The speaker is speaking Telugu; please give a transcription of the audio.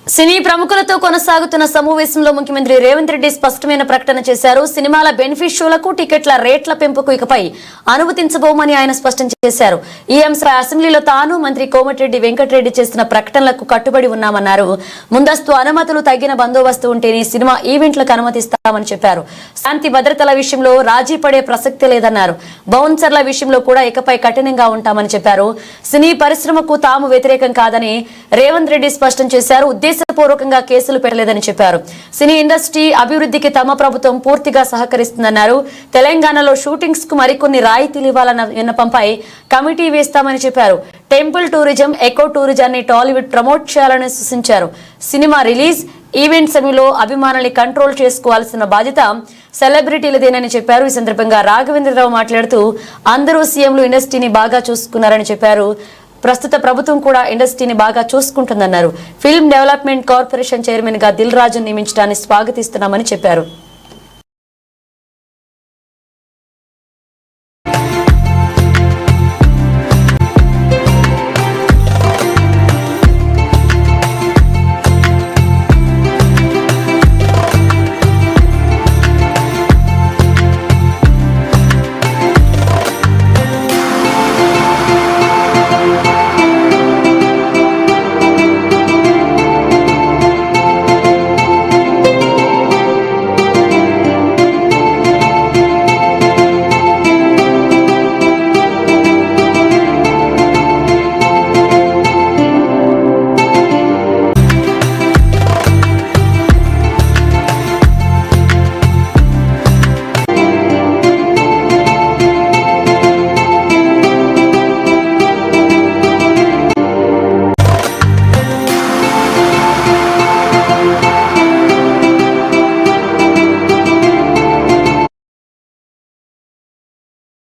సినీ ప్రముఖులతో కొనసాగుతున్న సమావేశంలో ముఖ్యమంత్రి రేవంత్ రెడ్డి స్పష్టమైన ప్రకటన చేశారు. సినిమాల బెనిఫిట్ షోలకు టికెట్ల రేట్ల పెంపుకు ఇకపై అనుమతించబోమని ఆయన స్పష్టం చేశారు. ఈ అంశంపై అసెంబ్లీలో తాను మంత్రి కోమటిరెడ్డి వెంకటరెడ్డి చేసిన ప్రకటనలకు కట్టుబడి ఉన్నామన్నారు. ముందస్తు అనుమతులు తగిన బందోబస్తు ఉంటేనే సినిమా ఈవెంట్లకు అనుమతిస్తామని చెప్పారు. శాంతి భద్రతల విషయంలో రాజీ పడే ప్రసక్తి లేదన్నారు. బౌన్సర్ల విషయంలో కూడా ఇకపై కఠినంగా ఉంటామని చెప్పారు. సినీ పరిశ్రమకు తాము వ్యతిరేకం కాదని రేవంత్ రెడ్డి స్పష్టం చేశారు. ఉద్దేశపూర్వకంగా కేసులు పెట్టలేదని చెప్పారు. సినీ ఇండస్ట్రీ అభివృద్ధికి తమ ప్రభుత్వం పూర్తిగా సహకరిస్తుందన్నారు. తెలంగాణలో షూటింగ్స్ కు మరికొన్ని రాయితీలు ఇవ్వాలన్న విన్నపంపై కమిటీ వేస్తామని చెప్పారు. టెంపుల్ టూరిజం, ఎకో టూరిజాన్ని టాలీవుడ్ ప్రమోట్ చేయాలని సూచించారు. సినిమా రిలీజ్ ఈవెంట్ సమయంలో అభిమానుల్ని కంట్రోల్ చేసుకోవాల్సిన బాధ్యత సెలబ్రిటీలదేనని చెప్పారు. ఈ సందర్భంగా రాఘవేంద్రరావు మాట్లాడుతూ అందరూ సీఎంలు ఇండస్ట్రీని బాగా చూసుకున్నారని చెప్పారు. ప్రస్తుత ప్రభుత్వం కూడా ఇండస్ట్రీని బాగా చూసుకుంటుందన్నారు. ఫిల్మ్ డెవలప్మెంట్ కార్పొరేషన్ చైర్మన్ గా దిల్ రాజును నియమించడాన్ని స్వాగతిస్తున్నామని చెప్పారు.